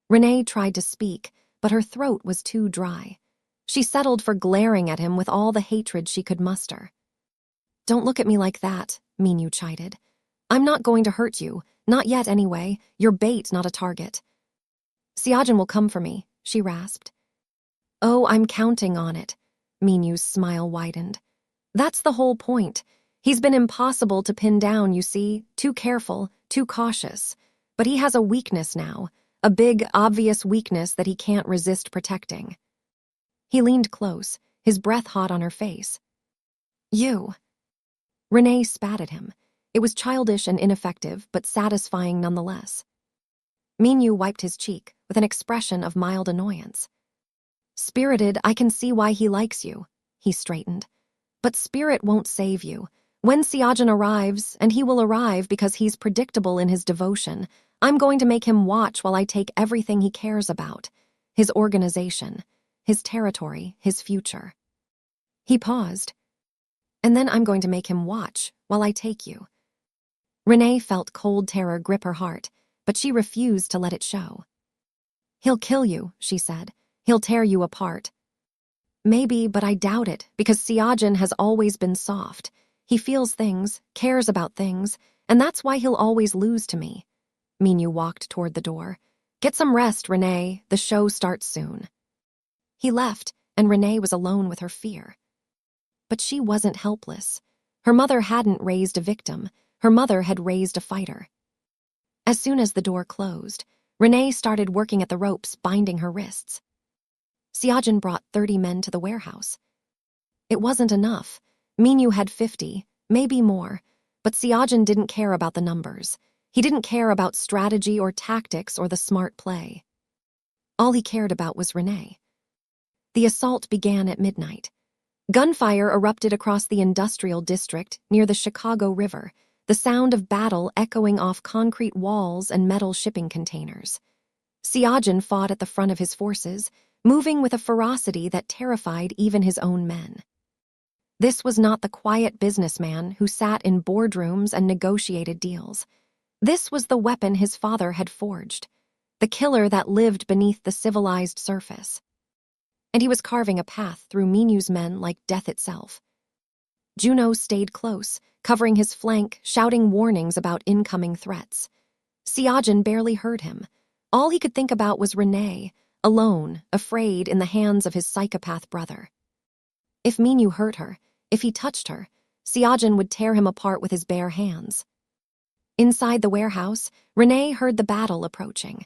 Renee tried to speak, but her throat was too dry. She settled for glaring at him with all the hatred she could muster. "Don't look at me like that," Minu chided. "I'm not going to hurt you, not yet anyway. You're bait, not a target." "Siajin will come for me," she rasped. "Oh, I'm counting on it." Minu's smile widened. "That's the whole point. He's been impossible to pin down, you see, too careful, too cautious. But he has a weakness now, a big, obvious weakness that he can't resist protecting." He leaned close, his breath hot on her face. "You." Renee spat at him. It was childish and ineffective, but satisfying nonetheless. Minu wiped his cheek with an expression of mild annoyance. "Spirited, I can see why he likes you," he straightened. "But spirit won't save you. When Siajin arrives, and he will arrive because he's predictable in his devotion, I'm going to make him watch while I take everything he cares about. His organization, his territory, his future." He paused. "And then I'm going to make him watch while I take you." Renee felt cold terror grip her heart, but she refused to let it show. "He'll kill you," she said. "He'll tear you apart." "Maybe, but I doubt it, because Siajin has always been soft. He feels things, cares about things, and that's why he'll always lose to me." Minu walked toward the door. "Get some rest, Renee. The show starts soon." He left, and Renee was alone with her fear. But she wasn't helpless. Her mother hadn't raised a victim. Her mother had raised a fighter. As soon as the door closed, Renee started working at the ropes, binding her wrists. Siajin brought 30 men to the warehouse. It wasn't enough. Minu had 50, maybe more, but Siajin didn't care about the numbers. He didn't care about strategy or tactics or the smart play. All he cared about was Renee. The assault began at midnight. Gunfire erupted across the industrial district near the Chicago River, the sound of battle echoing off concrete walls and metal shipping containers. Siajin fought at the front of his forces, moving with a ferocity that terrified even his own men. This was not the quiet businessman who sat in boardrooms and negotiated deals. This was the weapon his father had forged, the killer that lived beneath the civilized surface. And he was carving a path through Minu's men like death itself. Juno stayed close, covering his flank, shouting warnings about incoming threats. Siajin barely heard him. All he could think about was Renee, alone, afraid in the hands of his psychopath brother. If Minu hurt her, if he touched her, Siajin would tear him apart with his bare hands. Inside the warehouse, Renee heard the battle approaching.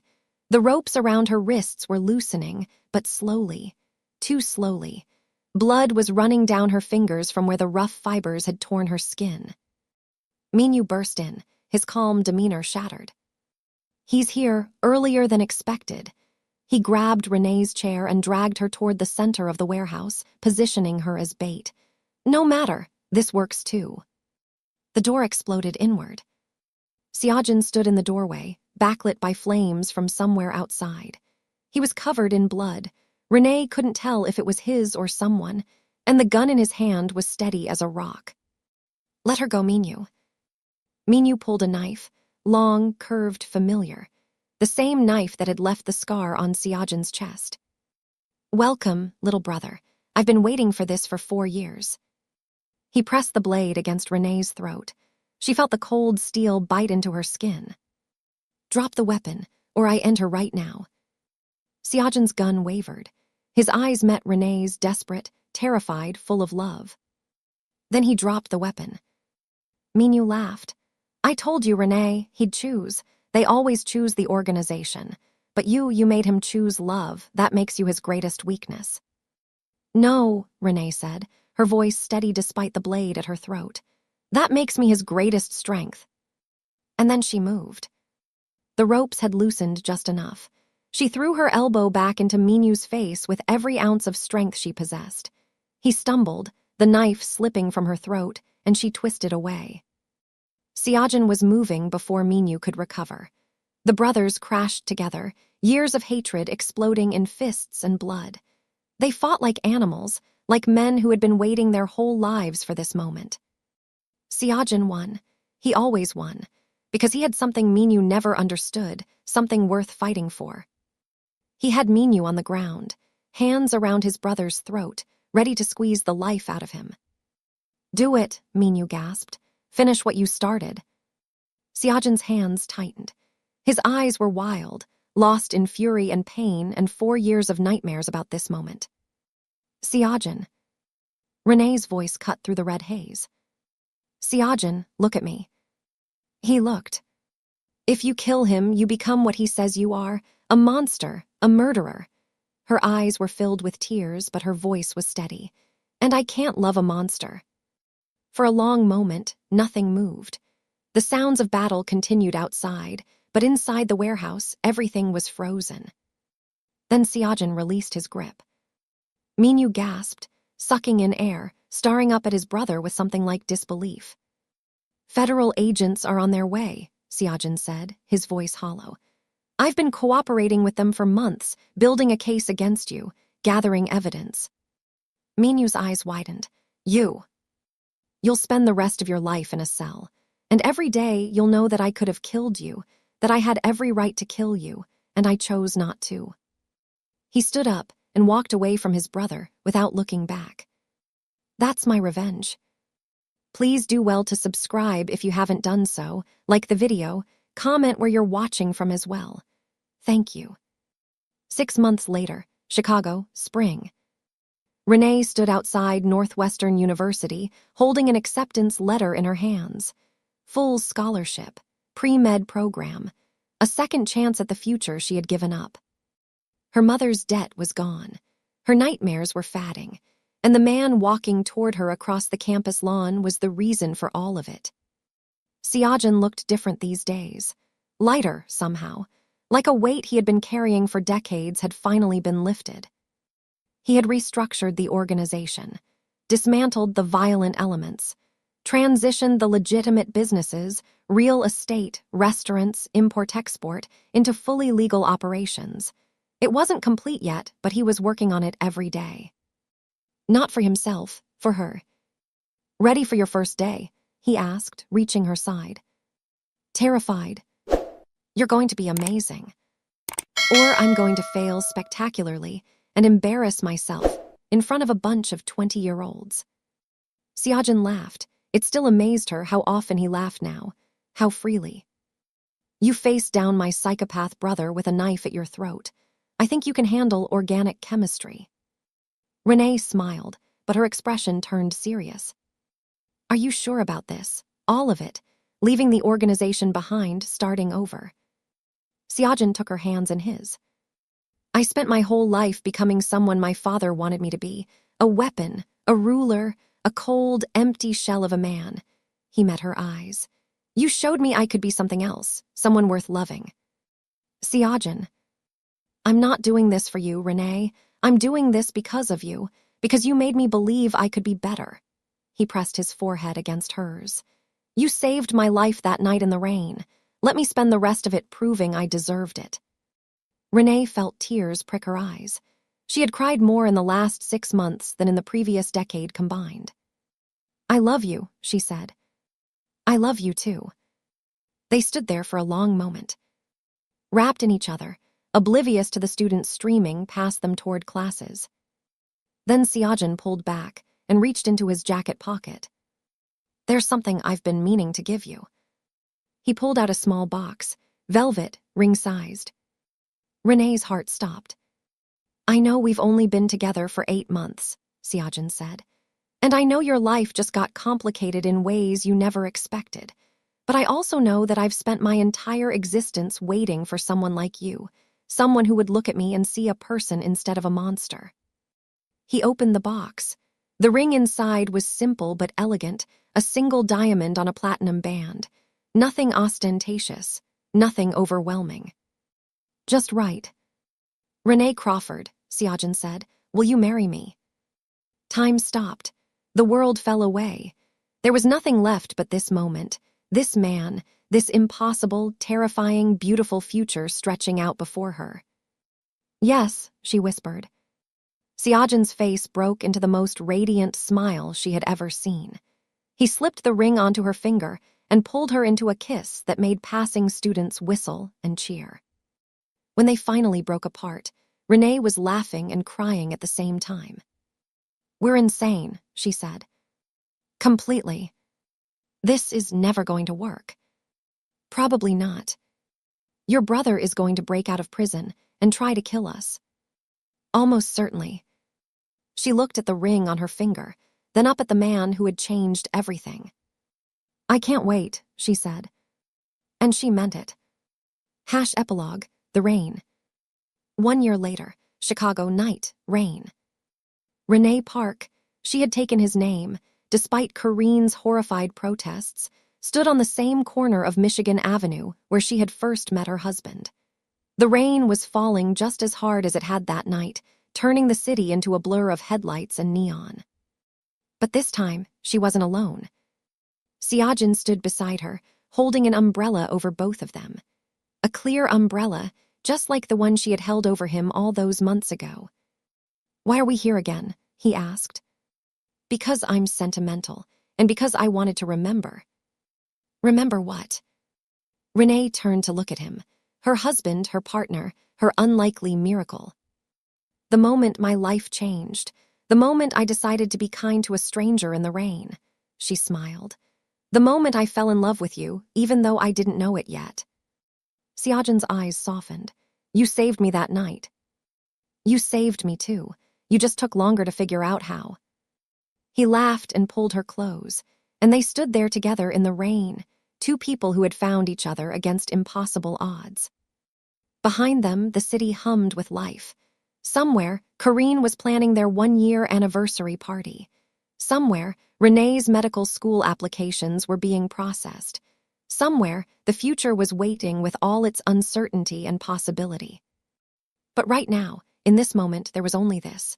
The ropes around her wrists were loosening, but slowly, too slowly. Blood was running down her fingers from where the rough fibers had torn her skin. Minu burst in, his calm demeanor shattered. "He's here, earlier than expected." He grabbed Renee's chair and dragged her toward the center of the warehouse, positioning her as bait. "No matter, this works too." The door exploded inward. Siajin stood in the doorway, backlit by flames from somewhere outside. He was covered in blood. Renee couldn't tell if it was his or someone, and the gun in his hand was steady as a rock. "Let her go, Minu." Minu pulled a knife, long, curved, familiar. The same knife that had left the scar on Siajin's chest. "Welcome, little brother. I've been waiting for this for 4 years." He pressed the blade against Renee's throat. She felt the cold steel bite into her skin. "Drop the weapon, or I end her right now." Siajin's gun wavered. His eyes met Renee's, desperate, terrified, full of love. Then he dropped the weapon. Minyu laughed. I told you, Renee, he'd choose. They always choose the organization. But you made him choose love. That makes you his greatest weakness. No, Renee said, her voice steady despite the blade at her throat. That makes me his greatest strength. And then she moved. The ropes had loosened just enough. She threw her elbow back into Minyu's face with every ounce of strength she possessed. He stumbled, the knife slipping from her throat, and she twisted away. Siajin was moving before Minyu could recover. The brothers crashed together, years of hatred exploding in fists and blood. They fought like animals, like men who had been waiting their whole lives for this moment. Siajin won. He always won, because he had something Minyu never understood, something worth fighting for. He had Minyu on the ground, hands around his brother's throat, ready to squeeze the life out of him. Do it, Minyu gasped. Finish what you started. Siajin's hands tightened. His eyes were wild, lost in fury and pain and 4 years of nightmares about this moment. Siajin. Renee's voice cut through the red haze. Siajin, look at me. He looked. If you kill him, you become what he says you are, a monster, a murderer. Her eyes were filled with tears, but her voice was steady. And I can't love a monster. For a long moment, nothing moved. The sounds of battle continued outside, but inside the warehouse, everything was frozen. Then Siajin released his grip. Minyu gasped, sucking in air, staring up at his brother with something like disbelief. Federal agents are on their way, Siajin said, his voice hollow. I've been cooperating with them for months, building a case against you, gathering evidence. Minyu's eyes widened. You'll spend the rest of your life in a cell, and every day you'll know that I could have killed you, that I had every right to kill you, and I chose not to. He stood up and walked away from his brother without looking back. That's my revenge. Please do well to subscribe if you haven't done so, like the video, comment where you're watching from as well. Thank you. 6 months later, Chicago, spring. Renee stood outside Northwestern University, holding an acceptance letter in her hands. Full scholarship, pre-med program, a second chance at the future she had given up. Her mother's debt was gone. Her nightmares were fading, and the man walking toward her across the campus lawn was the reason for all of it. Siajin looked different these days, lighter somehow, like a weight he had been carrying for decades had finally been lifted. He had restructured the organization, dismantled the violent elements, transitioned the legitimate businesses, real estate, restaurants, import-export, into fully legal operations. It wasn't complete yet, but he was working on it every day. Not for himself, for her. Ready for your first day? He asked, reaching her side. Terrified. You're going to be amazing. Or I'm going to fail spectacularly and embarrass myself in front of a bunch of 20-year-olds. Siajin laughed. It still amazed her how often he laughed now, how freely. You faced down my psychopath brother with a knife at your throat. I think you can handle organic chemistry. Renee smiled, but her expression turned serious. Are you sure about this? All of it, leaving the organization behind, starting over. Siajin took her hands in his. I spent my whole life becoming someone my father wanted me to be, a weapon, a ruler, a cold, empty shell of a man. He met her eyes. You showed me I could be something else, someone worth loving. Siajin. I'm not doing this for you, Renee. I'm doing this because of you, because you made me believe I could be better. He pressed his forehead against hers. You saved my life that night in the rain. Let me spend the rest of it proving I deserved it. Renee felt tears prick her eyes. She had cried more in the last 6 months than in the previous decade combined. I love you, she said. I love you too. They stood there for a long moment, wrapped in each other, oblivious to the students streaming past them toward classes. Then Siajin pulled back and reached into his jacket pocket. There's something I've been meaning to give you. He pulled out a small box, velvet, ring-sized. Renee's heart stopped. I know we've only been together for 8 months, Siajin said, And I know your life just got complicated in ways you never expected. But I also know that I've spent my entire existence waiting for someone like you, someone who would look at me and see a person instead of a monster. He opened the box. The ring inside was simple but elegant, a single diamond on a platinum band. Nothing ostentatious, nothing overwhelming. Just right. "Renee Crawford," Siajan said, "will you marry me?" Time stopped. The world fell away. There was nothing left but this moment, this man, this impossible, terrifying, beautiful future stretching out before her. "Yes," she whispered. Siajan's face broke into the most radiant smile she had ever seen. He slipped the ring onto her finger and pulled her into a kiss that made passing students whistle and cheer. When they finally broke apart, Renee was laughing and crying at the same time. "We're insane," she said. "Completely. This is never going to work." "Probably not. Your brother is going to break out of prison and try to kill us." "Almost certainly." She looked at the ring on her finger, then up at the man who had changed everything. "I can't wait," she said. And she meant it. Epilogue, the rain. 1 year later, Chicago night, rain. Renee Park, she had taken his name, despite Kareen's horrified protests, stood on the same corner of Michigan Avenue where she had first met her husband. The rain was falling just as hard as it had that night, turning the city into a blur of headlights and neon. But this time, she wasn't alone. Siajan stood beside her, holding an umbrella over both of them. A clear umbrella, just like the one she had held over him all those months ago. "Why are we here again?" he asked. "Because I'm sentimental, and because I wanted to remember." "Remember what?" Renee turned to look at him. Her husband, her partner, her unlikely miracle. "The moment my life changed. The moment I decided to be kind to a stranger in the rain." She smiled. "The moment I fell in love with you, even though I didn't know it yet." Siajan's eyes softened. "You saved me that night." "You saved me too. You just took longer to figure out how." He laughed and pulled her close, and they stood there together in the rain, two people who had found each other against impossible odds. Behind them, the city hummed with life. Somewhere, Kareen was planning their 1-year anniversary party. Somewhere, Renee's medical school applications were being processed. Somewhere, the future was waiting with all its uncertainty and possibility. But right now, in this moment, there was only this.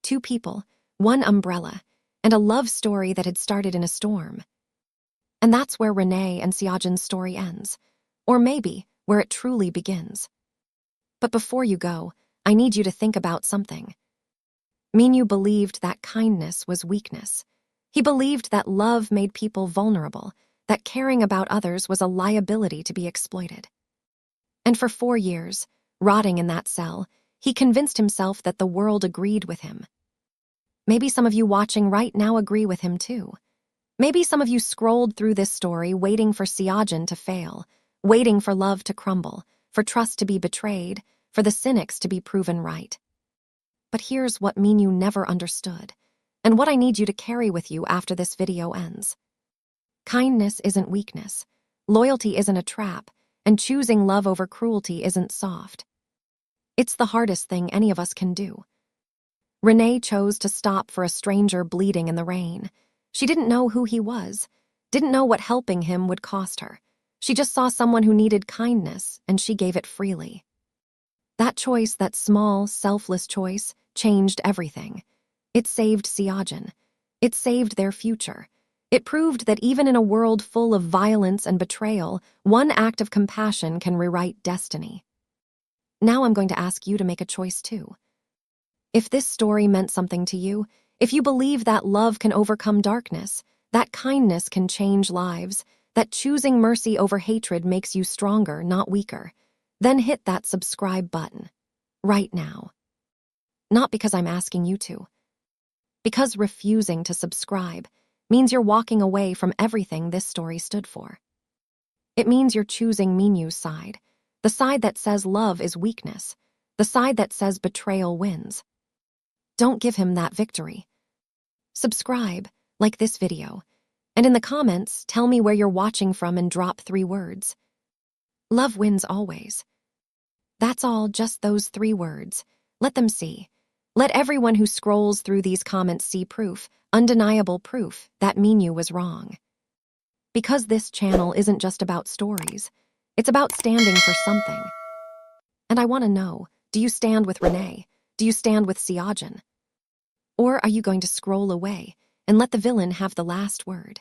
Two people, one umbrella, and a love story that had started in a storm. And that's where Renee and Siajan's story ends. Or maybe where it truly begins. But before you go, I need you to think about something. Minyu believed that kindness was weakness. He believed that love made people vulnerable, that caring about others was a liability to be exploited. And for 4 years, rotting in that cell, he convinced himself that the world agreed with him. Maybe some of you watching right now agree with him too. Maybe some of you scrolled through this story waiting for Siajan to fail, waiting for love to crumble, for trust to be betrayed, for the cynics to be proven right. But here's what Minyu never understood, and what I need you to carry with you after this video ends. Kindness isn't weakness, loyalty isn't a trap, and choosing love over cruelty isn't soft. It's the hardest thing any of us can do. Renee chose to stop for a stranger bleeding in the rain. She didn't know who he was, didn't know what helping him would cost her. She just saw someone who needed kindness, and she gave it freely. That choice, that small, selfless choice, changed everything. It saved Siajan. It saved their future. It proved that even in a world full of violence and betrayal, one act of compassion can rewrite destiny. Now I'm going to ask you to make a choice too. If this story meant something to you, if you believe that love can overcome darkness, that kindness can change lives, that choosing mercy over hatred makes you stronger, not weaker, then hit that subscribe button. Right now. Not because I'm asking you to. Because refusing to subscribe means you're walking away from everything this story stood for. It means you're choosing Minyu's side, the side that says love is weakness, the side that says betrayal wins. Don't give him that victory. Subscribe, like this video, and in the comments, tell me where you're watching from and drop 3 words. Love wins always. That's all, just those 3 words. Let them see. Let everyone who scrolls through these comments see proof, undeniable proof, that Minu was wrong. Because this channel isn't just about stories, it's about standing for something. And I want to know, do you stand with Renee? Do you stand with Siajan? Or are you going to scroll away and let the villain have the last word?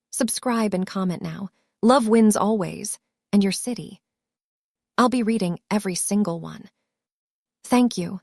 Subscribe and comment now. Love wins always, and your city. I'll be reading every single one. Thank you.